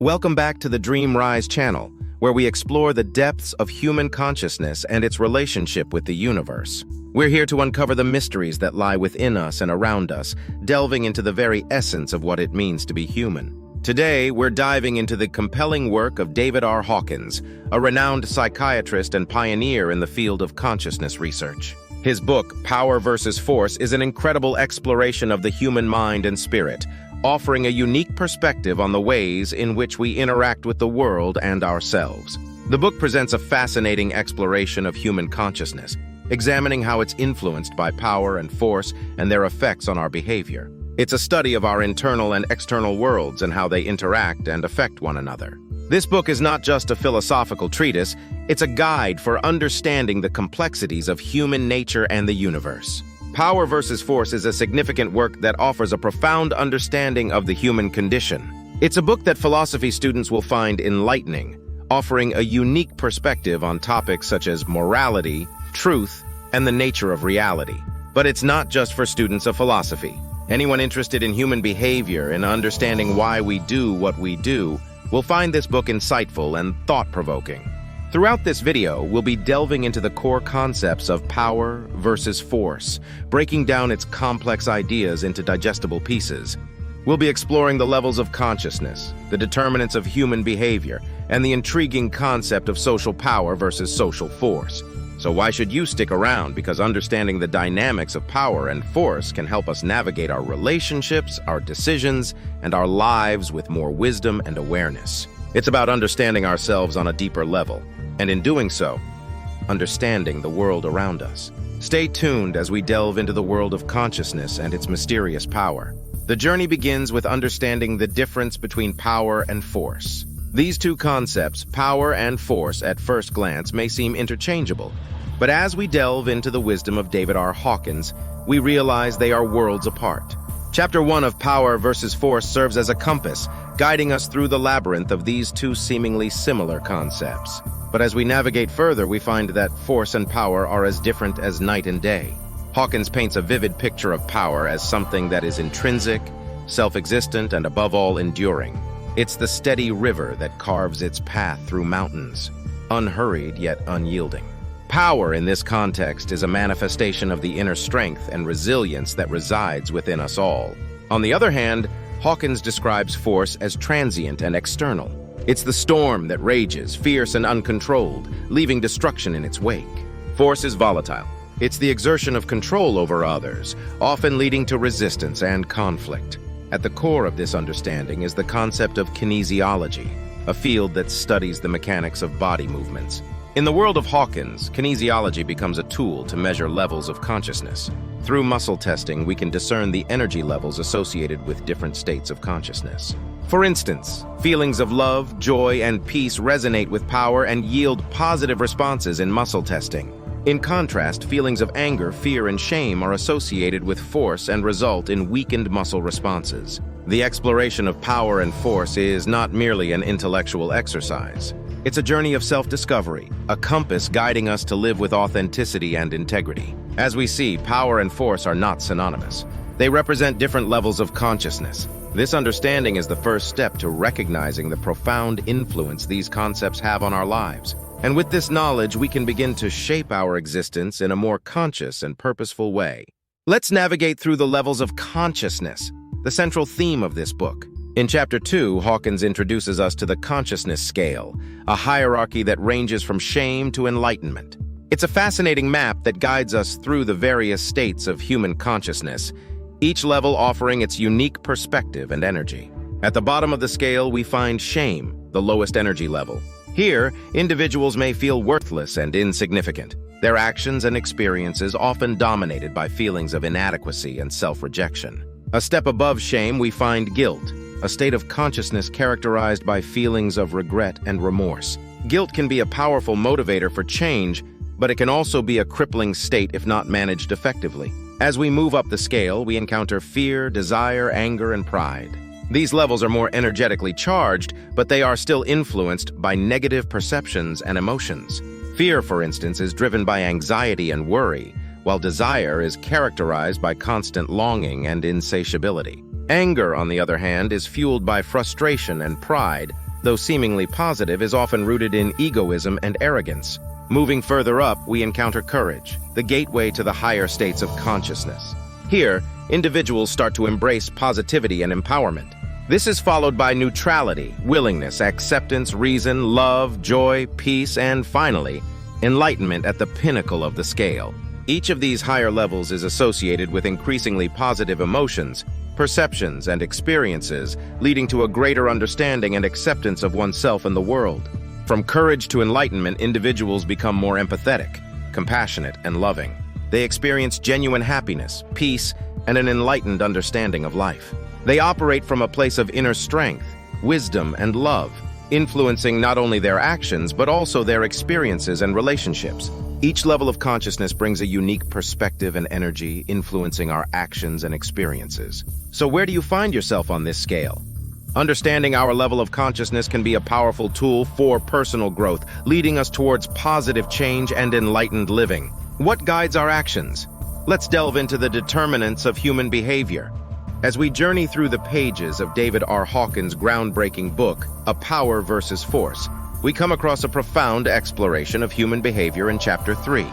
Welcome back to the Dream Rise channel, where we explore the depths of human consciousness and its relationship with the universe. We're here to uncover the mysteries that lie within us and around us, delving into the very essence of what it means to be human. Today, we're diving into the compelling work of David R. Hawkins, a renowned psychiatrist and pioneer in the field of consciousness research. His book, Power versus Force, is an incredible exploration of the human mind and spirit, offering a unique perspective on the ways in which we interact with the world and ourselves. The book presents a fascinating exploration of human consciousness, examining how it's influenced by power and force and their effects on our behavior. It's a study of our internal and external worlds and how they interact and affect one another. This book is not just a philosophical treatise, it's a guide for understanding the complexities of human nature and the universe. Power versus Force is a significant work that offers a profound understanding of the human condition. It's a book that philosophy students will find enlightening, offering a unique perspective on topics such as morality, truth, and the nature of reality. But it's not just for students of philosophy. Anyone interested in human behavior and understanding why we do what we do will find this book insightful and thought-provoking. Throughout this video, we'll be delving into the core concepts of power versus force, breaking down its complex ideas into digestible pieces. We'll be exploring the levels of consciousness, the determinants of human behavior, and the intriguing concept of social power versus social force. So why should you stick around? Because understanding the dynamics of power and force can help us navigate our relationships, our decisions, and our lives with more wisdom and awareness. It's about understanding ourselves on a deeper level, and in doing so, understanding the world around us. Stay tuned as we delve into the world of consciousness and its mysterious power. The journey begins with understanding the difference between power and force. These two concepts, power and force, at first glance may seem interchangeable, but as we delve into the wisdom of David R. Hawkins, we realize they are worlds apart. Chapter 1 of Power versus Force serves as a compass, guiding us through the labyrinth of these two seemingly similar concepts. But as we navigate further, we find that force and power are as different as night and day. Hawkins paints a vivid picture of power as something that is intrinsic, self-existent, and above all enduring. It's the steady river that carves its path through mountains, unhurried yet unyielding. Power in this context is a manifestation of the inner strength and resilience that resides within us all. On the other hand, Hawkins describes force as transient and external. It's the storm that rages, fierce and uncontrolled, leaving destruction in its wake. Force is volatile. It's the exertion of control over others, often leading to resistance and conflict. At the core of this understanding is the concept of kinesiology, a field that studies the mechanics of body movements. In the world of Hawkins, kinesiology becomes a tool to measure levels of consciousness. Through muscle testing, we can discern the energy levels associated with different states of consciousness. For instance, feelings of love, joy, and peace resonate with power and yield positive responses in muscle testing. In contrast, feelings of anger, fear, and shame are associated with force and result in weakened muscle responses. The exploration of power and force is not merely an intellectual exercise. It's a journey of self-discovery, a compass guiding us to live with authenticity and integrity. As we see, power and force are not synonymous. They represent different levels of consciousness. This understanding is the first step to recognizing the profound influence these concepts have on our lives. And with this knowledge, we can begin to shape our existence in a more conscious and purposeful way. Let's navigate through the levels of consciousness, the central theme of this book. In Chapter 2, Hawkins introduces us to the consciousness scale, a hierarchy that ranges from shame to enlightenment. It's a fascinating map that guides us through the various states of human consciousness, each level offering its unique perspective and energy. At the bottom of the scale, we find shame, the lowest energy level. Here, individuals may feel worthless and insignificant, their actions and experiences often dominated by feelings of inadequacy and self-rejection. A step above shame, we find guilt, a state of consciousness characterized by feelings of regret and remorse. Guilt can be a powerful motivator for change, but it can also be a crippling state if not managed effectively. As we move up the scale, we encounter fear, desire, anger, and pride. These levels are more energetically charged, but they are still influenced by negative perceptions and emotions. Fear, for instance, is driven by anxiety and worry, while desire is characterized by constant longing and insatiability. Anger, on the other hand, is fueled by frustration and pride, though seemingly positive, is often rooted in egoism and arrogance. Moving further up, we encounter courage, the gateway to the higher states of consciousness. Here, individuals start to embrace positivity and empowerment. This is followed by neutrality, willingness, acceptance, reason, love, joy, peace, and finally, enlightenment at the pinnacle of the scale. Each of these higher levels is associated with increasingly positive emotions, perceptions, and experiences, leading to a greater understanding and acceptance of oneself and the world. From courage to enlightenment, individuals become more empathetic, compassionate, and loving. They experience genuine happiness, peace, and an enlightened understanding of life. They operate from a place of inner strength, wisdom, and love, influencing not only their actions but also their experiences and relationships. Each level of consciousness brings a unique perspective and energy, influencing our actions and experiences. So where do you find yourself on this scale? Understanding our level of consciousness can be a powerful tool for personal growth, leading us towards positive change and enlightened living. What guides our actions? Let's delve into the determinants of human behavior. As we journey through the pages of David R. Hawkins' groundbreaking book, A Power versus Force, we come across a profound exploration of human behavior in Chapter 3.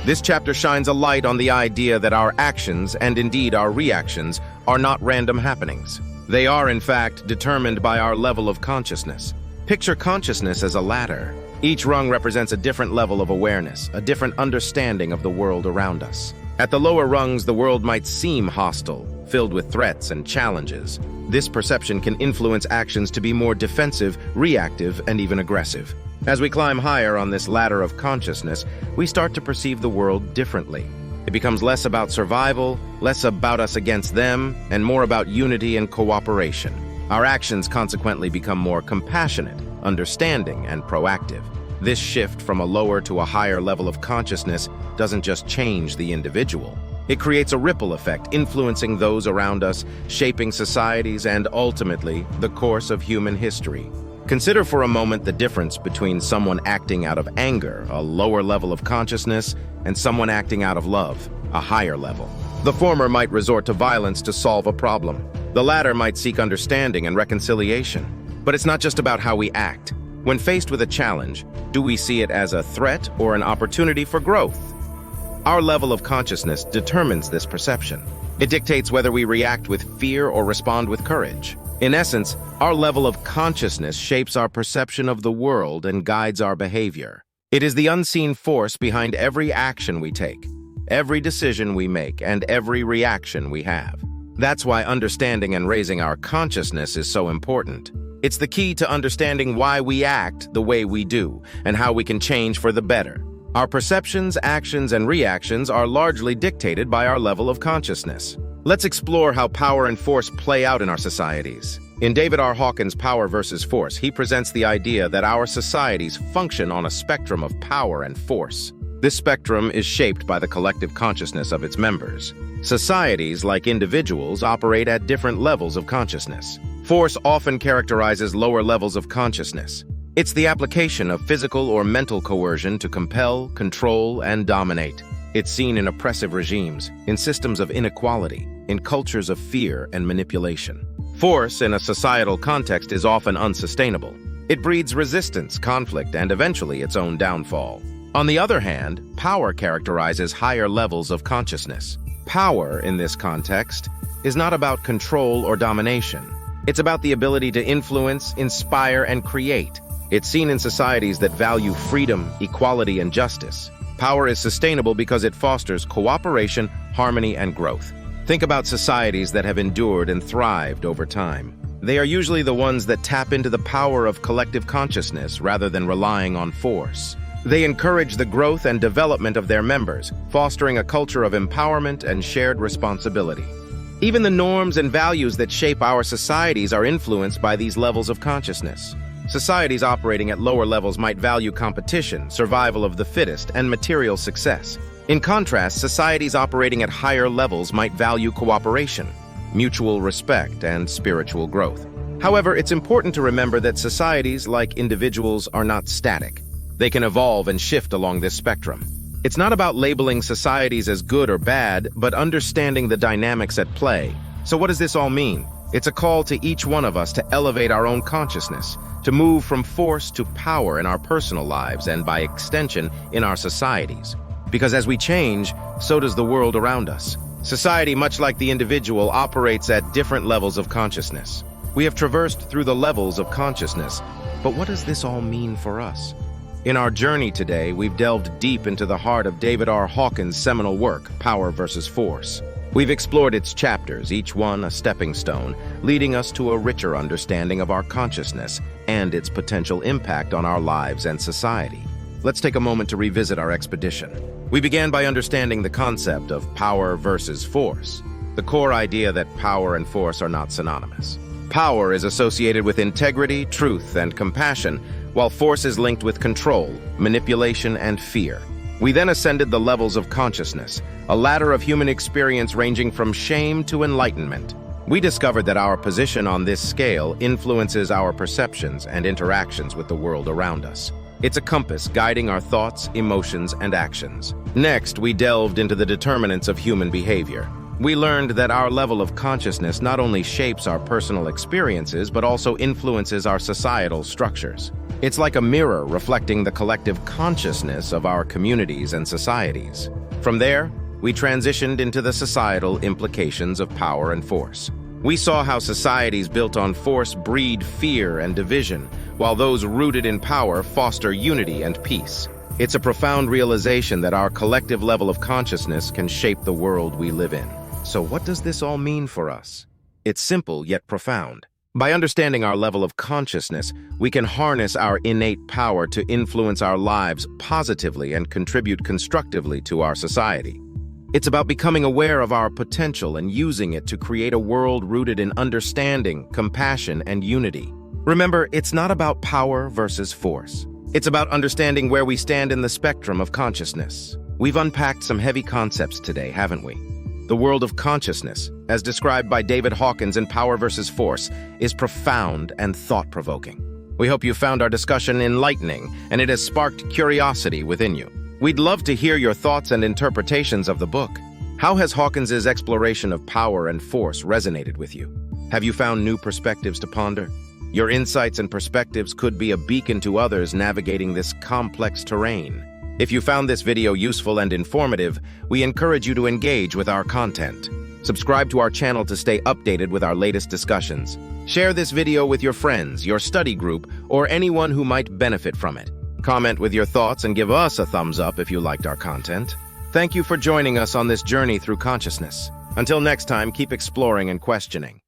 This chapter shines a light on the idea that our actions, and indeed our reactions, are not random happenings. They are, in fact, determined by our level of consciousness. Picture consciousness as a ladder. Each rung represents a different level of awareness, a different understanding of the world around us. At the lower rungs, the world might seem hostile, filled with threats and challenges. This perception can influence actions to be more defensive, reactive, and even aggressive. As we climb higher on this ladder of consciousness, we start to perceive the world differently. It becomes less about survival, less about us against them, and more about unity and cooperation. Our actions consequently become more compassionate, understanding, and proactive. This shift from a lower to a higher level of consciousness doesn't just change the individual. It creates a ripple effect, influencing those around us, shaping societies, and ultimately, the course of human history. Consider for a moment the difference between someone acting out of anger, a lower level of consciousness, and someone acting out of love, a higher level. The former might resort to violence to solve a problem. The latter might seek understanding and reconciliation. But it's not just about how we act. When faced with a challenge, do we see it as a threat or an opportunity for growth? Our level of consciousness determines this perception. It dictates whether we react with fear or respond with courage. In essence, our level of consciousness shapes our perception of the world and guides our behavior. It is the unseen force behind every action we take, every decision we make, and every reaction we have. That's why understanding and raising our consciousness is so important. It's the key to understanding why we act the way we do and how we can change for the better. Our perceptions, actions, and reactions are largely dictated by our level of consciousness. Let's explore how power and force play out in our societies. In David R. Hawkins' Power versus Force, he presents the idea that our societies function on a spectrum of power and force. This spectrum is shaped by the collective consciousness of its members. Societies, like individuals, operate at different levels of consciousness. Force often characterizes lower levels of consciousness. It's the application of physical or mental coercion to compel, control, and dominate. It's seen in oppressive regimes, in systems of inequality, in cultures of fear and manipulation. Force in a societal context is often unsustainable. It breeds resistance, conflict, and eventually its own downfall. On the other hand, power characterizes higher levels of consciousness. Power, in this context, is not about control or domination. It's about the ability to influence, inspire, and create. It's seen in societies that value freedom, equality, and justice. Power is sustainable because it fosters cooperation, harmony, and growth. Think about societies that have endured and thrived over time. They are usually the ones that tap into the power of collective consciousness rather than relying on force. They encourage the growth and development of their members, fostering a culture of empowerment and shared responsibility. Even the norms and values that shape our societies are influenced by these levels of consciousness. Societies operating at lower levels might value competition, survival of the fittest, and material success. In contrast, societies operating at higher levels might value cooperation, mutual respect, and spiritual growth. However, it's important to remember that societies, like individuals, are not static. They can evolve and shift along this spectrum. It's not about labeling societies as good or bad, but understanding the dynamics at play. So what does this all mean? It's a call to each one of us to elevate our own consciousness, to move from force to power in our personal lives and, by extension, in our societies. Because as we change, so does the world around us. Society, much like the individual, operates at different levels of consciousness. We have traversed through the levels of consciousness, but what does this all mean for us? In our journey today, we've delved deep into the heart of David R. Hawkins' seminal work, Power versus Force. We've explored its chapters, each one a stepping stone, leading us to a richer understanding of our consciousness and its potential impact on our lives and society. Let's take a moment to revisit our expedition. We began by understanding the concept of power versus force, the core idea that power and force are not synonymous. Power is associated with integrity, truth, and compassion, while force is linked with control, manipulation, and fear. We then ascended the levels of consciousness, a ladder of human experience ranging from shame to enlightenment. We discovered that our position on this scale influences our perceptions and interactions with the world around us. It's a compass guiding our thoughts, emotions, and actions. Next, we delved into the determinants of human behavior. We learned that our level of consciousness not only shapes our personal experiences, but also influences our societal structures. It's like a mirror reflecting the collective consciousness of our communities and societies. From there, we transitioned into the societal implications of power and force. We saw how societies built on force breed fear and division, while those rooted in power foster unity and peace. It's a profound realization that our collective level of consciousness can shape the world we live in. So what does this all mean for us? It's simple yet profound. By understanding our level of consciousness, we can harness our innate power to influence our lives positively and contribute constructively to our society. It's about becoming aware of our potential and using it to create a world rooted in understanding, compassion, and unity. Remember, it's not about power versus force. It's about understanding where we stand in the spectrum of consciousness. We've unpacked some heavy concepts today, haven't we? The world of consciousness, as described by David Hawkins in Power versus Force, is profound and thought-provoking. We hope you found our discussion enlightening and it has sparked curiosity within you. We'd love to hear your thoughts and interpretations of the book. How has Hawkins's exploration of power and force resonated with you? Have you found new perspectives to ponder? Your insights and perspectives could be a beacon to others navigating this complex terrain. If you found this video useful and informative, we encourage you to engage with our content. Subscribe to our channel to stay updated with our latest discussions. Share this video with your friends, your study group, or anyone who might benefit from it. Comment with your thoughts and give us a thumbs up if you liked our content. Thank you for joining us on this journey through consciousness. Until next time, keep exploring and questioning.